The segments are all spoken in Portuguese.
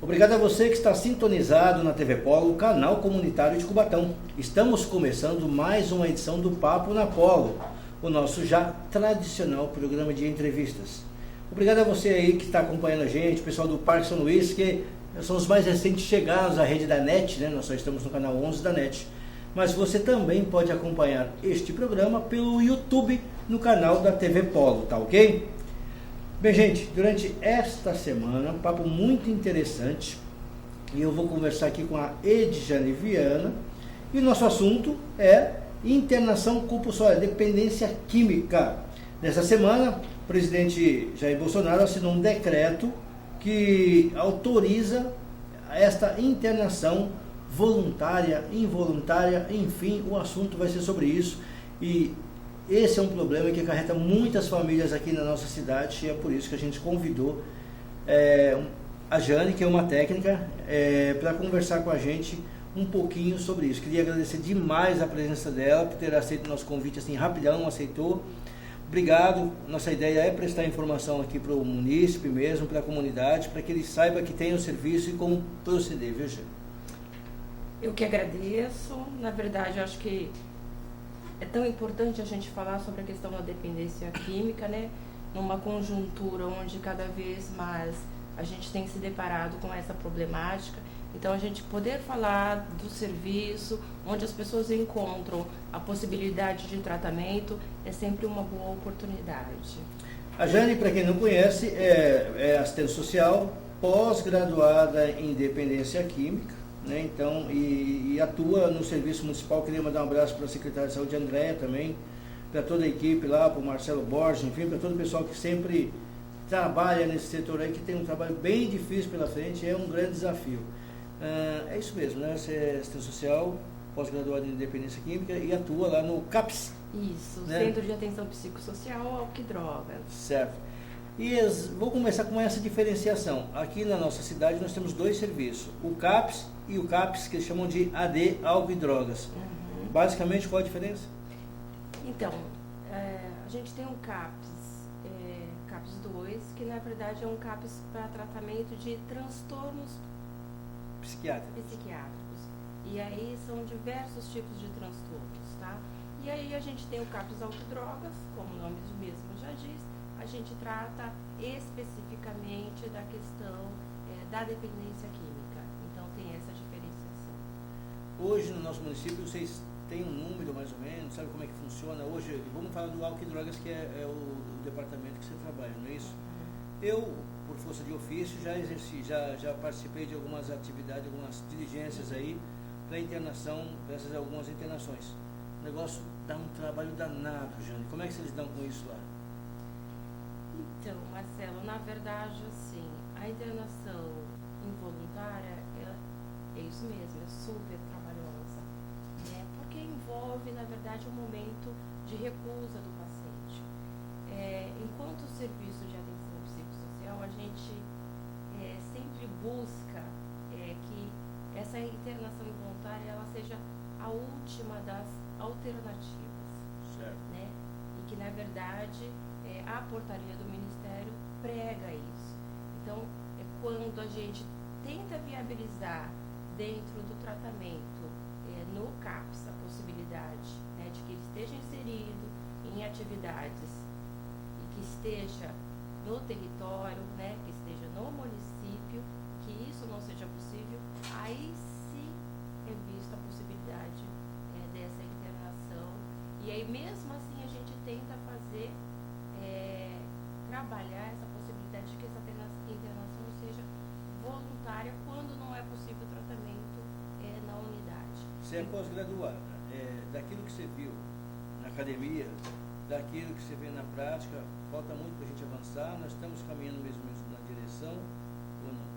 Obrigado a você que está sintonizado na TV Polo, canal comunitário de Cubatão. Estamos começando mais uma edição do Papo na Polo, o nosso já tradicional programa de entrevistas. Obrigado a você aí que está acompanhando a gente, o pessoal do Parque São Luís, que são os mais recentes chegados à rede da NET, né? Nós só estamos no canal 11 da NET. Mas você também pode acompanhar este programa pelo YouTube, no canal da TV Polo, tá ok? Bem, gente, durante esta semana, um papo muito interessante, e eu vou conversar aqui com a Edjane Viana, e o nosso assunto é internação compulsória, dependência química. Nessa semana, o presidente Jair Bolsonaro assinou um decreto que autoriza esta internação voluntária, involuntária, enfim, o assunto vai ser sobre isso. E esse é um problema que acarreta muitas famílias aqui na nossa cidade, e é por isso que a gente convidou a Jane, que é uma técnica, para conversar com a gente um pouquinho sobre isso. Queria agradecer demais a presença dela, por ter aceito o nosso convite assim rapidão, aceitou. Obrigado. Nossa ideia é prestar informação aqui para o munícipe mesmo, para a comunidade, para que ele saiba que tem o serviço e como proceder, viu, Jane? Eu que agradeço. Na verdade, eu acho que é tão importante a gente falar sobre a questão da dependência química, né? Numa conjuntura onde cada vez mais a gente tem se deparado com essa problemática. Então, a gente poder falar do serviço, onde as pessoas encontram a possibilidade de tratamento, é sempre uma boa oportunidade. A Jane, para quem não conhece, é assistente social, pós-graduada em dependência química, né? Então, e atua no serviço municipal. Queria mandar um abraço para a secretária de saúde, Andréia, também, para toda a equipe lá, para o Marcelo Borges, enfim, para todo o pessoal que sempre trabalha nesse setor aí, que tem um trabalho bem difícil pela frente, é um grande desafio. É isso mesmo, né? Você é assistente social, pós-graduado em dependência química e atua lá no CAPS. Isso, né? Centro de Atenção Psicossocial, Álcool e Drogas. Certo. E vou começar com essa diferenciação. Aqui na nossa cidade nós temos dois serviços, o CAPS e o CAPS, que eles chamam de AD, Álcool e Drogas. Uhum. Basicamente, qual a diferença? Então, a gente tem um CAPS, CAPS 2, que na verdade é um CAPS para tratamento de transtornos psiquiátricos. E aí são diversos tipos de transtornos, tá? E aí a gente tem o CAPS Autodrogas, como o nome mesmo já diz, a gente trata especificamente da questão da dependência química. Então tem essa diferenciação. Hoje no nosso município vocês têm um número mais ou menos, sabe como é que funciona? Hoje, vamos falar do álcool e drogas, que é o departamento que você trabalha, não é isso? Eu, por força de ofício, já exerci, já participei de algumas atividades, algumas diligências aí para internação, para essas algumas internações. O negócio dá um trabalho danado, Jane. Como é que vocês lidam com isso lá? Então, Marcelo, na verdade, assim, a internação involuntária, é isso mesmo, é super trabalhosa, né? Porque envolve, na verdade, um momento de recusa do paciente. Enquanto o serviço de atenção psicossocial, a gente sempre busca que essa internação involuntária ela seja a última das alternativas, certo, né? E que, na verdade, a portaria do Ministério prega isso. Então, é quando a gente tenta viabilizar dentro do tratamento, no CAPS, a possibilidade, né, de que ele esteja inserido em atividades e que esteja no território, né, que esteja no município, que isso não seja possível, aí sim é vista a possibilidade dessa internação. E aí, mesmo assim, a gente tenta fazer trabalhar essa possibilidade de que essa internação seja voluntária quando não é possível o tratamento na unidade. Você é pós-graduada, daquilo que você viu na academia, daquilo que você vê na prática, falta muito para a gente avançar, nós estamos caminhando mesmo na direção ou não?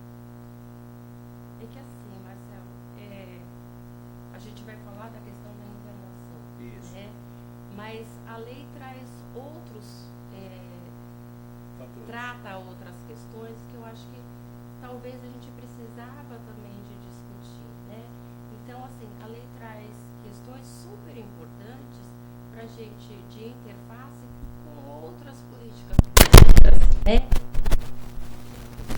É que assim, Marcelo, a gente vai falar da questão da internação. Isso. Né? Mas a lei traz outros trata outras questões que eu acho que talvez a gente precisava também de discutir, né? Então, assim, a lei traz questões super importantes para a gente de interface com outras políticas públicas, né? De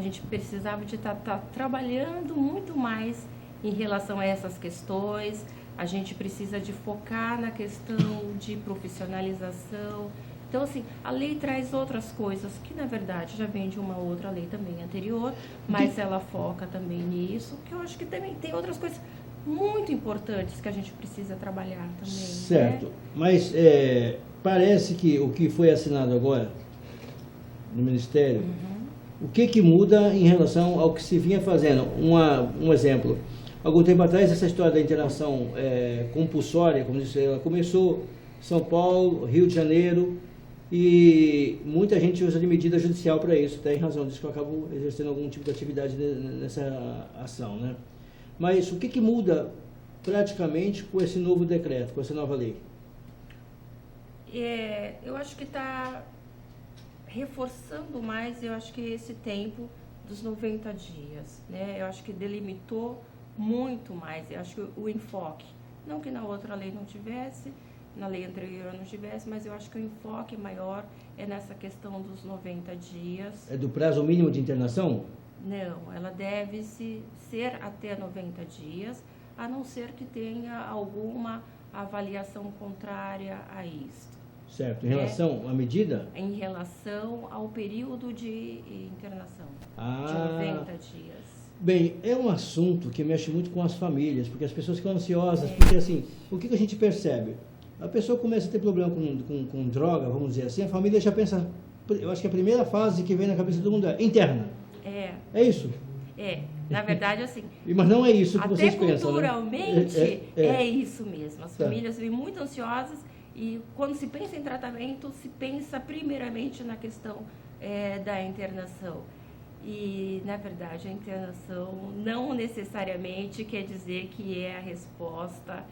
gente precisava de estar trabalhando muito mais em relação a essas questões. A gente precisa de focar na questão de profissionalização. Então, assim, a lei traz outras coisas que, na verdade, já vem de uma outra lei também anterior, mas ela foca também nisso, que eu acho que também tem outras coisas muito importantes que a gente precisa trabalhar também. Certo, né? Mas parece que o que foi assinado agora no Ministério, o que muda em relação ao que se vinha fazendo? Um exemplo, algum tempo atrás essa história da internação compulsória, como disse, ela começou em São Paulo, Rio de Janeiro, e muita gente usa de medida judicial para isso, até em razão disso que eu acabo exercendo algum tipo de atividade nessa ação, né? Mas o que muda praticamente com esse novo decreto, com essa nova lei? Eu acho que está reforçando mais, eu acho que esse tempo dos 90 dias, né? Eu acho que delimitou muito mais, eu acho que o enfoque, não que na outra lei não tivesse, na lei anterior não tivesse, mas eu acho que o enfoque maior é nessa questão dos 90 dias. É do prazo mínimo de internação? Não, ela deve ser até 90 dias, a não ser que tenha alguma avaliação contrária a isto. Certo. Em relação à medida? Em relação ao período de internação, de 90 dias. Bem, é um assunto que mexe muito com as famílias, porque as pessoas ficam ansiosas, porque assim, o que a gente percebe? A pessoa começa a ter problema com droga, vamos dizer assim, a família já pensa, eu acho que a primeira fase que vem na cabeça do mundo é interna. É isso? Na verdade, assim... Mas não é isso que vocês pensam, né? Culturalmente, é isso mesmo. As famílias vêm muito ansiosas e quando se pensa em tratamento, se pensa primeiramente na questão da internação. E, na verdade, a internação não necessariamente quer dizer que é a resposta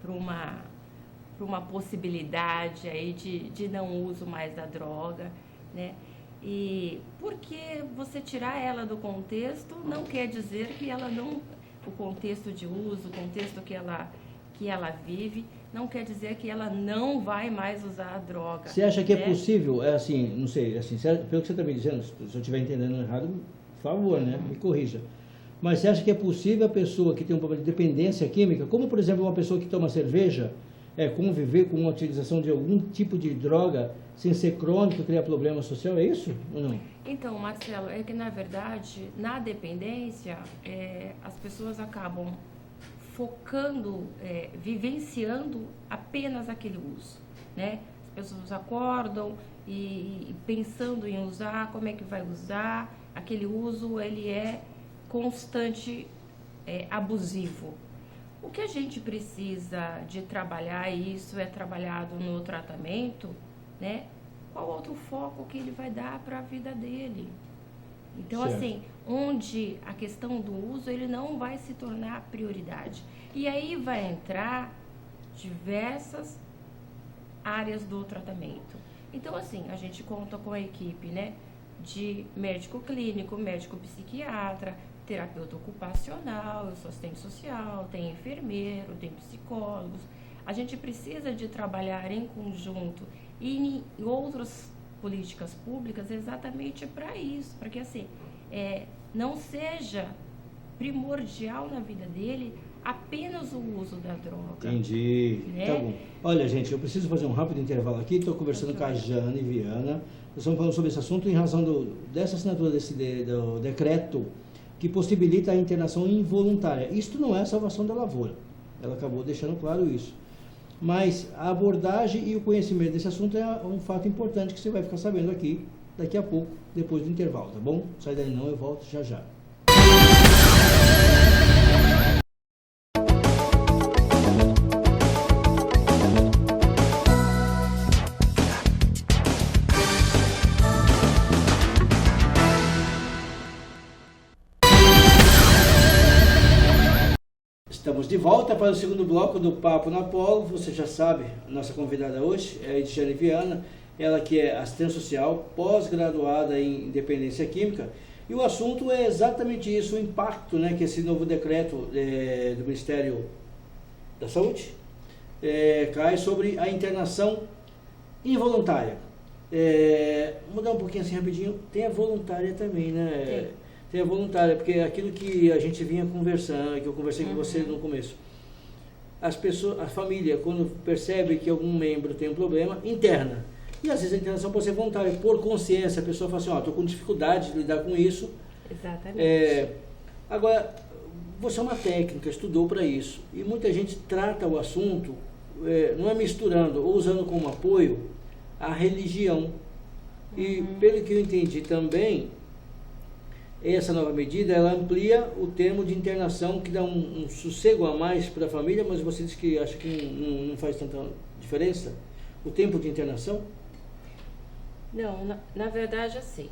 para uma possibilidade aí de não uso mais da droga, né? E porque você tirar ela do contexto não quer dizer que ela não... O contexto de uso, o contexto que ela vive, não quer dizer que ela não vai mais usar a droga. Você acha que é possível, assim, não sei, assim, pelo que você está me dizendo, se eu estiver entendendo errado, por favor, né, me corrija. Mas você acha que é possível a pessoa que tem um problema de dependência química, como por exemplo uma pessoa que toma cerveja, conviver com a utilização de algum tipo de droga sem ser crônico, criar problema social, é isso ou não? Então, Marcelo, é que na verdade, na dependência, as pessoas acabam focando, vivenciando apenas aquele uso, né? As pessoas acordam e pensando em usar, como é que vai usar, aquele uso ele é constante, abusivo. O que a gente precisa de trabalhar, e isso é trabalhado no tratamento, né? Qual outro foco que ele vai dar para a vida dele? Então, certo. Assim, onde a questão do uso, ele não vai se tornar prioridade. E aí vai entrar diversas áreas do tratamento. Então, assim, a gente conta com a equipe, né? De médico clínico, médico psiquiatra, terapeuta ocupacional, eu sou assistente social, tem enfermeiro, tem psicólogos. A gente precisa de trabalhar em conjunto e em outras políticas públicas exatamente para isso, para que assim, não seja primordial na vida dele apenas o uso da droga. Entendi. Né? Tá bom. Olha, gente, eu preciso fazer um rápido intervalo aqui. Estou conversando com a Jane Viana. Nós estamos falando sobre esse assunto em razão dessa assinatura do decreto que possibilita a internação involuntária. Isto não é a salvação da lavoura. Ela acabou deixando claro isso. Mas a abordagem e o conhecimento desse assunto é um fato importante que você vai ficar sabendo aqui daqui a pouco, depois do intervalo, tá bom? Sai daí não, eu volto já já. Estamos de volta para o segundo bloco do Papo na Polo. Você já sabe, a nossa convidada hoje é a Ediane Viana, ela que é assistente social, pós-graduada em dependência química. E o assunto é exatamente isso, o impacto, né, que esse novo decreto do Ministério da Saúde cai sobre a internação involuntária. Mudar um pouquinho assim rapidinho, tem a voluntária também, né? Tem a voluntária, porque aquilo que a gente vinha conversando, que eu conversei com você no começo. As pessoas, a família, quando percebe que algum membro tem um problema, interna. E às vezes a internação pode ser voluntária, por consciência, a pessoa fala assim, estou com dificuldade de lidar com isso. Exatamente. Agora, você é uma técnica, estudou para isso. E muita gente trata o assunto, não é misturando, ou usando como apoio a religião. E pelo que eu entendi também, essa nova medida, ela amplia o termo de internação, que dá um sossego a mais para a família, mas você disse que acha que não faz tanta diferença? O tempo de internação? Não, na verdade, assim,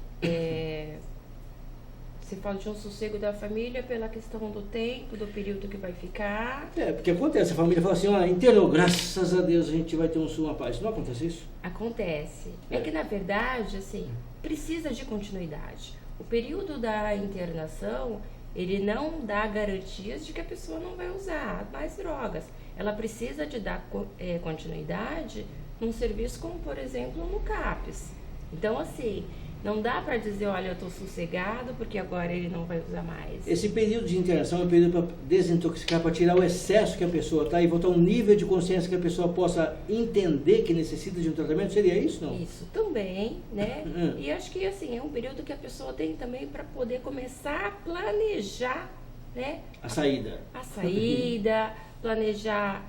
você fala de um sossego da família pela questão do tempo, do período que vai ficar. Porque acontece, a família fala assim, internou, graças a Deus a gente vai ter uma paz. Não acontece isso? Acontece. É que, na verdade, assim, precisa de continuidade. O período da internação, ele não dá garantias de que a pessoa não vai usar mais drogas. Ela precisa de dar continuidade num serviço como, por exemplo, no CAPS. Então, assim, não dá para dizer, olha, eu estou sossegado porque agora ele não vai usar mais. Esse período de internação é um período para desintoxicar, para tirar o excesso que a pessoa está e voltar a um nível de consciência que a pessoa possa entender que necessita de um tratamento? Seria isso, não? Isso também, né? E acho que, assim, é um período que a pessoa tem também para poder começar a planejar, né? A saída. A saída, planejar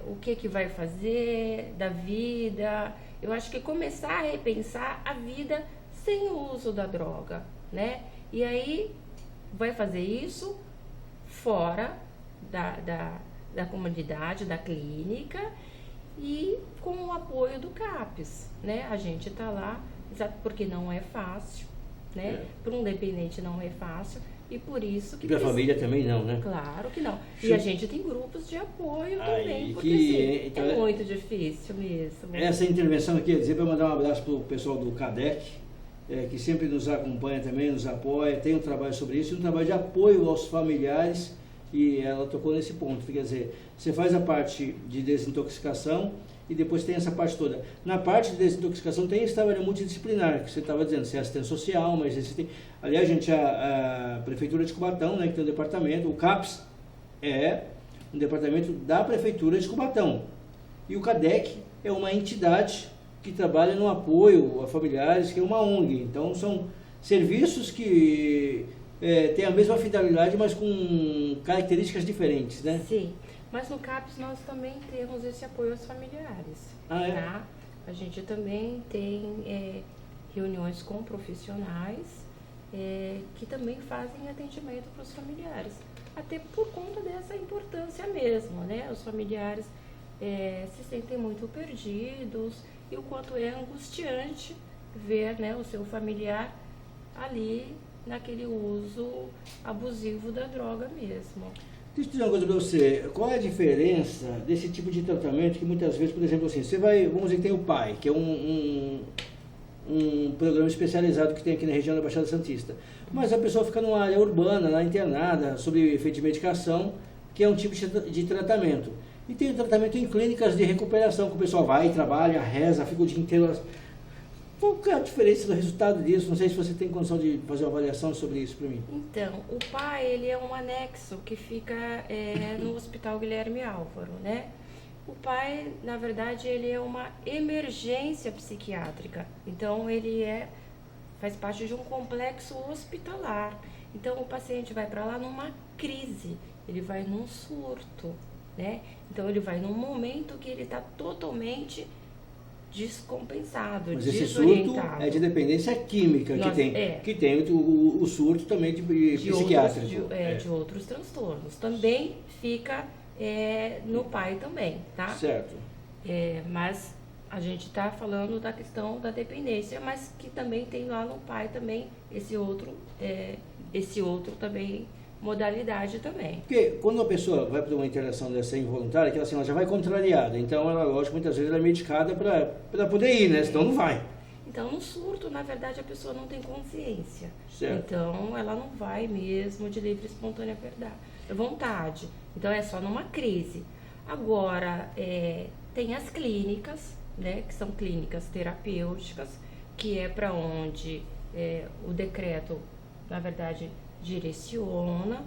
o que vai fazer da vida. Eu acho que começar a repensar a vida sem o uso da droga, né? E aí vai fazer isso fora da comunidade, da clínica e com o apoio do CAPS, né? A gente tá lá, porque não é fácil, né? Para um dependente não é fácil. E por isso que... E para a família também não, né? Claro que não. E a gente tem grupos de apoio também, porque assim, então, é muito difícil mesmo. Essa intervenção aqui, dizer para mandar um abraço para o pessoal do CADEC, que sempre nos acompanha também, nos apoia, tem um trabalho sobre isso, um trabalho de apoio aos familiares, e ela tocou nesse ponto. Quer dizer, você faz a parte de desintoxicação, e depois tem essa parte toda. Na parte de desintoxicação tem esse trabalho multidisciplinar, que você estava dizendo, você é assistente social, mas você tem... Aliás, gente, a Prefeitura de Cubatão, né, que tem um departamento, o CAPS é um departamento da Prefeitura de Cubatão. E o CADEC é uma entidade que trabalha no apoio a familiares, que é uma ONG. Então, são serviços que têm a mesma finalidade, mas com características diferentes, né? Sim. Mas no CAPS nós também temos esse apoio aos familiares. Tá? A gente também tem reuniões com profissionais que também fazem atendimento para os familiares. Até por conta dessa importância mesmo, né? Os familiares se sentem muito perdidos e o quanto é angustiante ver, né, o seu familiar ali naquele uso abusivo da droga mesmo. Deixa eu dizer uma coisa para você, qual é a diferença desse tipo de tratamento que muitas vezes, por exemplo, assim, você vai, vamos dizer que tem o PAI, que é um programa especializado que tem aqui na região da Baixada Santista, mas a pessoa fica numa área urbana, lá internada, sob efeito de medicação, que é um tipo de tratamento. E tem o tratamento em clínicas de recuperação, que o pessoal vai, trabalha, reza, fica o dia inteiro. Qual é a diferença do resultado disso? Não sei se você tem condição de fazer uma avaliação sobre isso para mim. Então, o PAI, ele é um anexo que fica no Hospital Guilherme Álvaro, né? O PAI, na verdade, ele é uma emergência psiquiátrica. Então, ele faz parte de um complexo hospitalar. Então, o paciente vai para lá numa crise, ele vai num surto, né? Então, ele vai num momento que ele está totalmente descompensado, mas desorientado. Esse surto é de dependência química, que tem o surto também de psiquiátrico. De outros transtornos. Também fica no PAI também, tá? Certo. Mas a gente está falando da questão da dependência, mas que também tem lá no PAI também esse outro também, modalidade também. Porque quando a pessoa vai para uma internação dessa involuntária, que ela já vai contrariada, então ela, lógico, muitas vezes ela é medicada para poder ir, né? Senão não vai. Então, no surto, na verdade, a pessoa não tem consciência. Certo. Então, ela não vai mesmo de livre e espontânea vontade. Então, é só numa crise. Agora, tem as clínicas, né, que são clínicas terapêuticas, que é para onde o decreto, na verdade, direciona,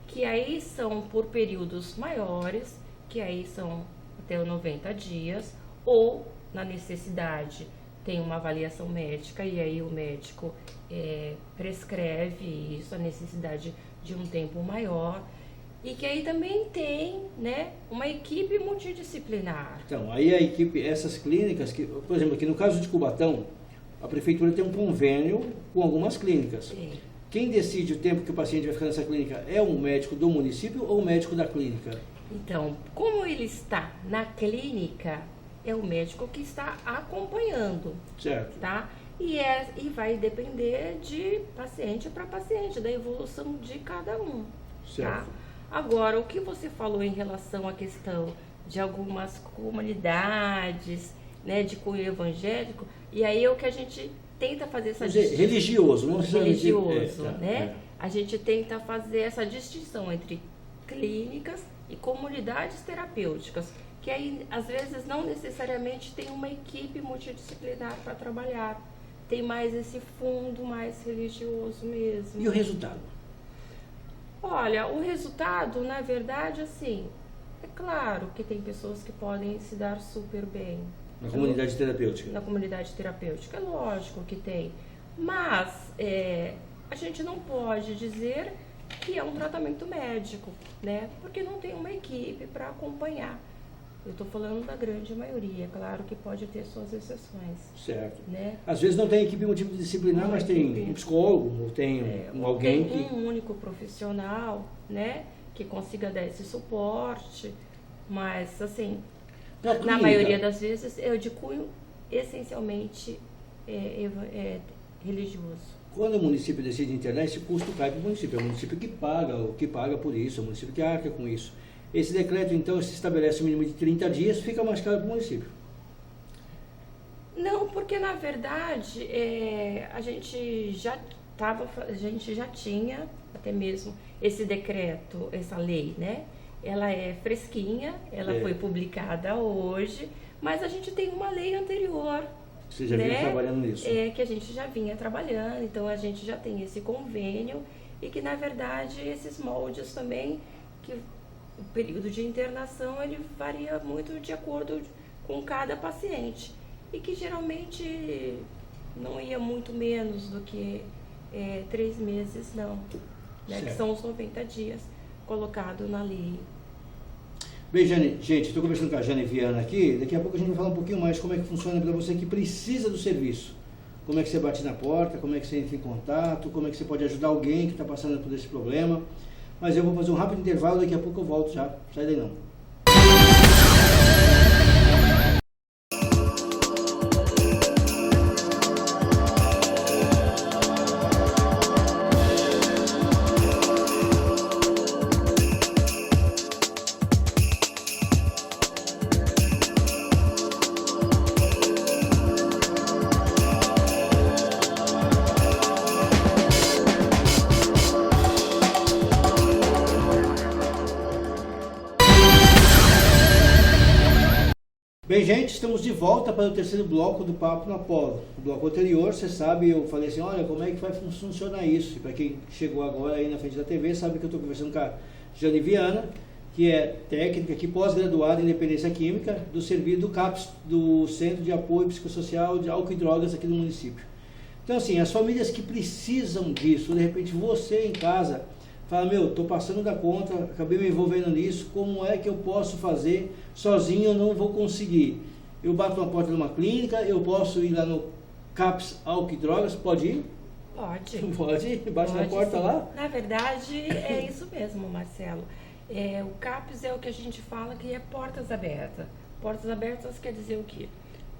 que aí são por períodos maiores, que aí são até 90 dias, ou na necessidade tem uma avaliação médica e aí o médico prescreve isso, a necessidade de um tempo maior, e que aí também tem, né, uma equipe multidisciplinar. Então, aí a equipe, essas clínicas, que, por exemplo, aqui no caso de Cubatão, a prefeitura tem um convênio com algumas clínicas. Sim. Quem decide o tempo que o paciente vai ficar nessa clínica é o médico do município ou o médico da clínica? Então, como ele está na clínica, é o médico que está acompanhando. Certo. Tá? E vai depender de paciente para paciente, da evolução de cada um. Certo. Tá? Agora, o que você falou em relação à questão de algumas comunidades, né, de cunho evangélico, e aí é o que a gente tenta fazer essa distinção. Religioso, não religioso, né? A gente tenta fazer essa distinção entre clínicas e comunidades terapêuticas, que aí às vezes não necessariamente tem uma equipe multidisciplinar para trabalhar, tem mais esse fundo mais religioso mesmo. E o resultado? Olha, o resultado, na verdade, assim, é claro que tem pessoas que podem se dar super bem. Na comunidade terapêutica? Na comunidade terapêutica, é lógico que tem. Mas a gente não pode dizer que é um tratamento médico, né? Porque não tem uma equipe para acompanhar. Eu estou falando da grande maioria, claro que pode ter suas exceções. Certo. Né? Às vezes não tem equipe multidisciplinar, mas tem um psicólogo, ou tem alguém tem um único profissional, né, que consiga dar esse suporte, mas assim, na maioria das vezes é de cunho essencialmente religioso. Quando o município decide internar, esse custo cai para o município. É o município que paga por isso, é o município que arca com isso. Esse decreto, então, se estabelece um mínimo de 30 dias, fica mais caro para o município. Não, porque na verdade a gente já tinha até mesmo esse decreto, essa lei, né? Ela é fresquinha, ela foi publicada hoje, mas a gente tem uma lei anterior. Você já vinha trabalhando nisso? Que a gente já vinha trabalhando, então a gente já tem esse convênio e que na verdade esses moldes também, que o período de internação ele varia muito de acordo com cada paciente e que geralmente não ia muito menos do que 3 meses não, né? Que são os 90 dias colocado na lei. Bem, Jane, gente, estou conversando com a Jane Viana aqui, daqui a pouco a gente vai falar um pouquinho mais como é que funciona para você que precisa do serviço. Como é que você bate na porta, como é que você entra em contato, como é que você pode ajudar alguém que está passando por esse problema. Mas eu vou fazer um rápido intervalo, daqui a pouco eu volto já. Sai daí não. Bem, gente, estamos de volta para o terceiro bloco do Papo na Polo. No bloco anterior, você sabe, eu falei assim, olha, como é que vai funcionar isso? E para quem chegou agora aí na frente da TV, sabe que eu estou conversando com a Jane Viana, que é técnica aqui pós-graduada em Independência Química, do serviço do CAPS, do Centro de Apoio Psicossocial de Álcool e Drogas aqui no município. Então, assim, as famílias que precisam disso, de repente você em casa fala, estou passando da conta, acabei me envolvendo nisso, como é que eu posso fazer? Sozinho eu não vou conseguir. Eu bato na porta de uma clínica, eu posso ir lá no CAPS Álcool e Drogas, pode ir? Pode. Pode ir? Bate na porta sim. lá? Na verdade, é isso mesmo, Marcelo. O CAPS é o que a gente fala que é portas abertas. Portas abertas quer dizer o quê?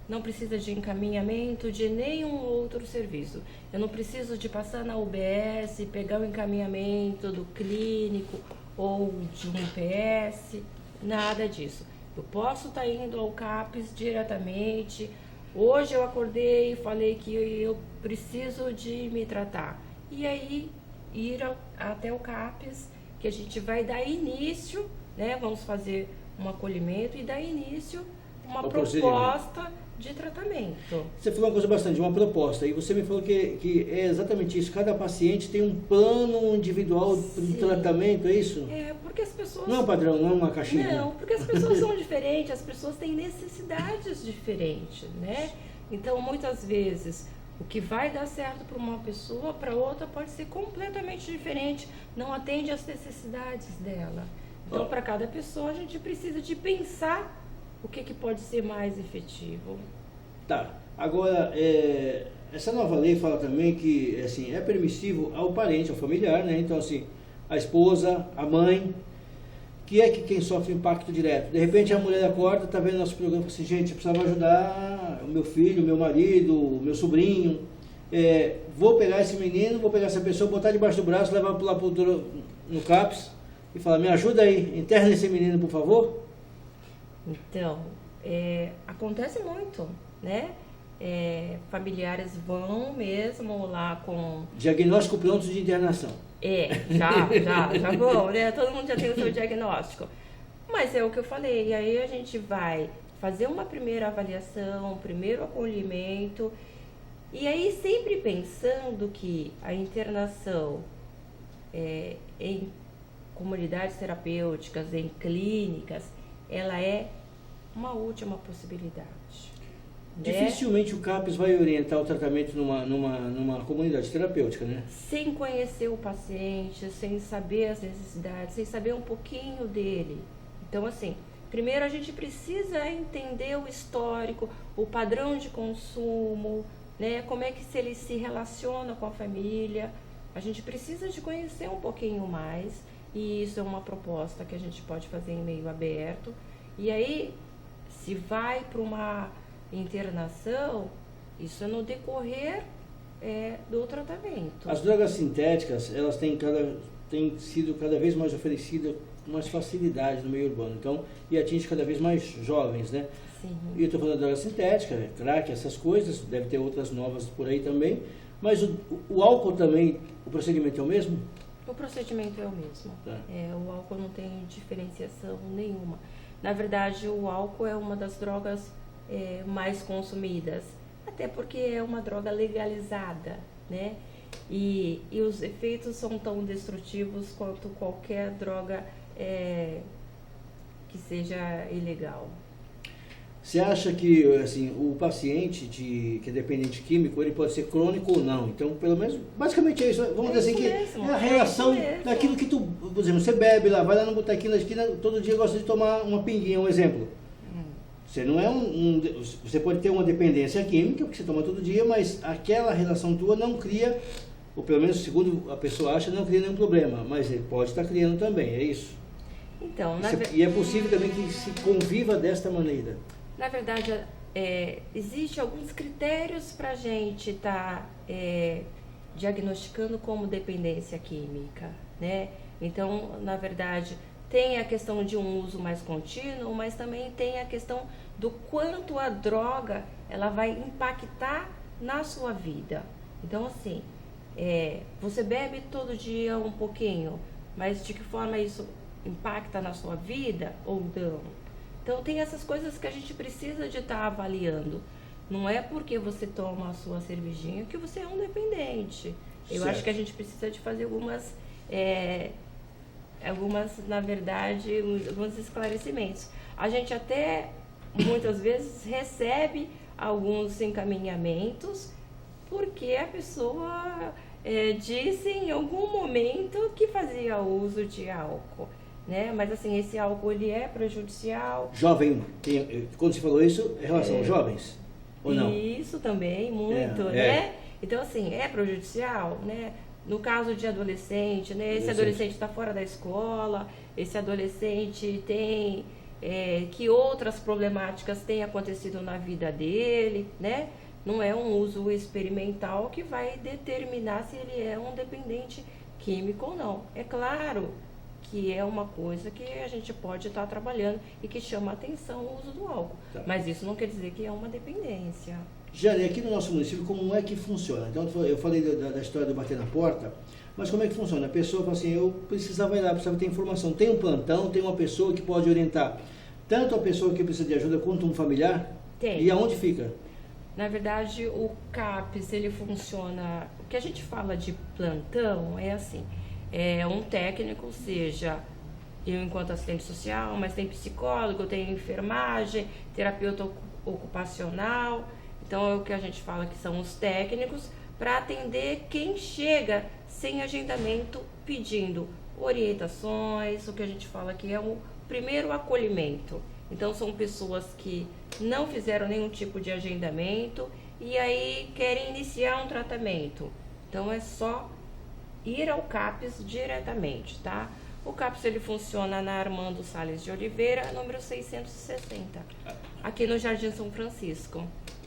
Não precisa de encaminhamento de nenhum outro serviço. Eu não preciso de passar na UBS, pegar o encaminhamento do clínico ou de um IPS, nada disso. Eu posso estar indo ao CAPS diretamente. Hoje eu acordei e falei que eu preciso de me tratar. E aí ir até o CAPS, que a gente vai dar início, né? Vamos fazer um acolhimento e dar início uma proposta de tratamento. Você falou uma coisa bastante, uma proposta, e você me falou que é exatamente isso, cada paciente tem um plano individual de tratamento, é isso? É, porque as pessoas... Não é um padrão, não é uma caixinha. Não, porque as pessoas são diferentes, as pessoas têm necessidades diferentes, né? Então, muitas vezes, o que vai dar certo para uma pessoa, para outra pode ser completamente diferente, não atende às necessidades dela. Então, para cada pessoa, a gente precisa de pensar o que pode ser mais efetivo. Tá. Agora, essa nova lei fala também que assim, é permissivo ao parente, ao familiar, né? Então, assim, a esposa, a mãe, que é quem sofre impacto direto. De repente, a mulher acorda, tá vendo nosso programa e fala assim, gente, eu precisava ajudar o meu filho, o meu marido, o meu sobrinho. Vou pegar esse menino, vou pegar essa pessoa, botar debaixo do braço, levar lá no CAPS e falar, me ajuda aí, interna esse menino, por favor. Então, acontece muito, né? Familiares vão mesmo lá com... Diagnóstico pronto de internação. Já vão, né? Todo mundo já tem o seu diagnóstico. Mas é o que eu falei, e aí a gente vai fazer uma primeira avaliação, um primeiro acolhimento, e aí sempre pensando que a internação em comunidades terapêuticas, em clínicas, ela é uma última possibilidade. Dificilmente o CAPS vai orientar o tratamento numa comunidade terapêutica, né? Sem conhecer o paciente, sem saber as necessidades, sem saber um pouquinho dele. Então, assim, primeiro a gente precisa entender o histórico, o padrão de consumo, né? Como é que ele se relaciona com a família. A gente precisa de conhecer um pouquinho mais, e isso é uma proposta que a gente pode fazer em meio aberto. E aí, se vai para uma internação, isso é no decorrer do tratamento. As drogas sintéticas, elas têm sido cada vez mais oferecidas com mais facilidade no meio urbano, então, e atinge cada vez mais jovens, né? Sim. E eu estou falando da droga sintética, crack, essas coisas, deve ter outras novas por aí também, mas o álcool também, o procedimento é o mesmo? O procedimento é o mesmo. Tá. O álcool não tem diferenciação nenhuma. Na verdade, o álcool é uma das drogas mais consumidas, até porque é uma droga legalizada, né? E os efeitos são tão destrutivos quanto qualquer droga que seja ilegal. Você acha que assim, o paciente que é dependente químico, ele pode ser crônico ou não? Então, pelo menos, basicamente é isso. Vamos dizer assim, mesmo, que é a relação daquilo que tu, por exemplo, você bebe lá, vai lá no botequinho na esquina, todo dia gosta de tomar uma pinguinha, um exemplo. Você não é você pode ter uma dependência química, porque você toma todo dia, mas aquela relação tua não cria, ou pelo menos segundo a pessoa acha, não cria nenhum problema, mas ele pode estar criando também, é isso? Então, E é possível também que se conviva desta maneira. Na verdade, existem alguns critérios para a gente estar diagnosticando como dependência química, né? Então, na verdade, tem a questão de um uso mais contínuo, mas também tem a questão do quanto a droga ela vai impactar na sua vida. Então, assim, você bebe todo dia um pouquinho, mas de que forma isso impacta na sua vida ou não? Então, tem essas coisas que a gente precisa de estar avaliando. Não é porque você toma a sua cervejinha que você é um dependente. Eu acho que a gente precisa de fazer algumas, na verdade, alguns esclarecimentos. A gente até, muitas vezes, recebe alguns encaminhamentos porque a pessoa disse em algum momento que fazia uso de álcool. Né? Mas assim, esse álcool ele é prejudicial. Jovem, quando você falou isso, em relação aos jovens? Ou não? Isso também, muito, né? Então assim, é prejudicial, né? No caso de adolescente, né? Esse adolescente está fora da escola, esse adolescente tem que outras problemáticas têm acontecido na vida dele, né? Não é um uso experimental que vai determinar se ele é um dependente químico ou não. É claro que é uma coisa que a gente pode estar trabalhando e que chama a atenção o uso do álcool. Tá. Mas isso não quer dizer que é uma dependência. Jane, aqui no nosso município, como é que funciona? Então, eu falei da história do bater na porta, mas como é que funciona? A pessoa fala assim, eu precisava ir lá, precisava ter informação. Tem um plantão, tem uma pessoa que pode orientar. tanto a pessoa que precisa de ajuda quanto um familiar? Tem. E aonde fica? Na verdade, o CAPS, ele funciona... O que a gente fala de plantão é assim, é um técnico, seja eu enquanto assistente social, mas tem psicólogo, tem enfermagem, terapeuta ocupacional. Então, é o que a gente fala que são os técnicos para atender quem chega sem agendamento pedindo orientações, o que a gente fala que é o primeiro acolhimento. Então, são pessoas que não fizeram nenhum tipo de agendamento e aí querem iniciar um tratamento. Então, é só ir ao CAPS diretamente, tá? O CAPS, ele funciona na Armando Salles de Oliveira, número 660, aqui no Jardim São Francisco.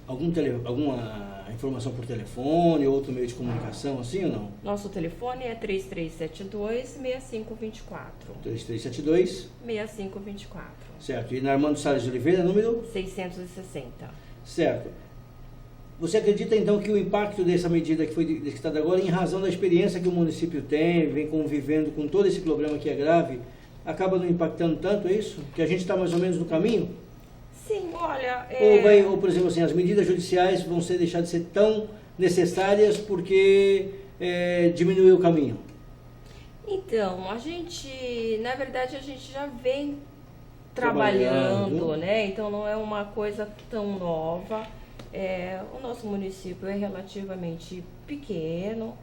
Alguma informação por telefone, outro meio de comunicação, assim ou não? Nosso telefone é 3372-6524. 3372-6524. 6524. Certo. E na Armando Salles de Oliveira, número? 660. Certo. Você acredita, então, que o impacto dessa medida que foi dictada agora, em razão da experiência que o município tem, vem convivendo com todo esse problema que é grave, acaba não impactando tanto, é isso? Que a gente está mais ou menos no caminho? Sim, olha... Ou, por exemplo, assim, as medidas judiciais vão deixar de ser tão necessárias porque diminuiu o caminho? Então, na verdade, a gente já vem trabalhando, né? Então, não é uma coisa tão nova. O nosso município é relativamente pequeno,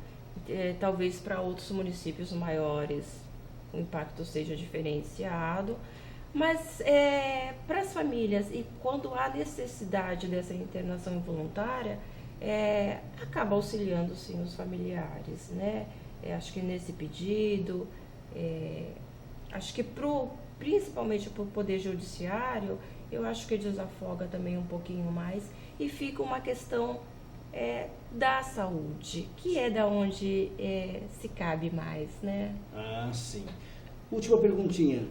talvez para outros municípios maiores o impacto seja diferenciado, mas para as famílias, e quando há necessidade dessa internação involuntária, acaba auxiliando sim os familiares, né? Acho que nesse pedido, acho que principalmente para o Poder Judiciário, eu acho que desafoga também um pouquinho mais e fica uma questão da saúde, que é da onde se cabe mais, né? Ah, sim. Última perguntinha.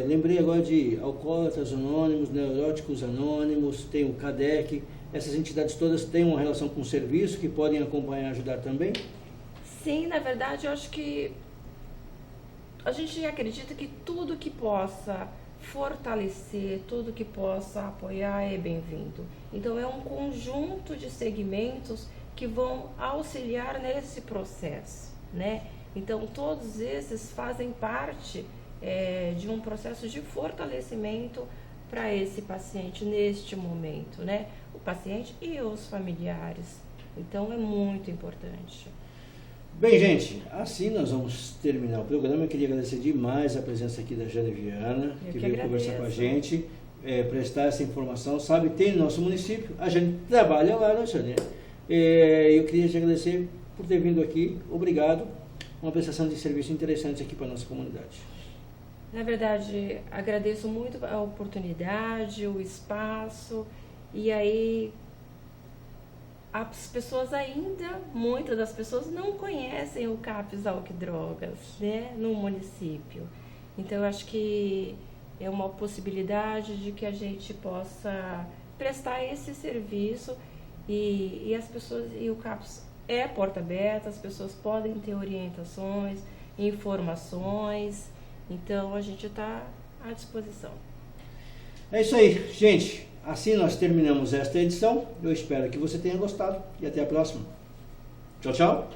Lembrei agora de Alcoólatras Anônimos, Neuróticos Anônimos, tem o CADEC. Essas entidades todas têm uma relação com o serviço que podem acompanhar e ajudar também? Sim, na verdade, eu acho que a gente acredita que tudo que possa fortalecer, tudo que possa apoiar é bem-vindo. Então, é um conjunto de segmentos que vão auxiliar nesse processo, né? Então, todos esses fazem parte de um processo de fortalecimento para esse paciente neste momento, né? O paciente e os familiares. Então, é muito importante. Bem, gente, assim nós vamos terminar o programa. Eu queria agradecer demais a presença aqui da Jane Viana, que veio conversar com a gente, prestar essa informação. Sabe, tem no nosso município, a gente trabalha lá, né, Jane? Eu queria te agradecer por ter vindo aqui. Obrigado. Uma prestação de serviço interessante aqui para a nossa comunidade. Na verdade, agradeço muito a oportunidade, o espaço, e aí as pessoas ainda, muitas das pessoas não conhecem o CAPS Álcool e Drogas, né, no município. Então, eu acho que é uma possibilidade de que a gente possa prestar esse serviço e as pessoas, e o CAPS é porta aberta, as pessoas podem ter orientações, informações, então a gente está à disposição. É isso aí, gente. Assim nós terminamos esta edição. Eu espero que você tenha gostado e até a próxima. Tchau, tchau.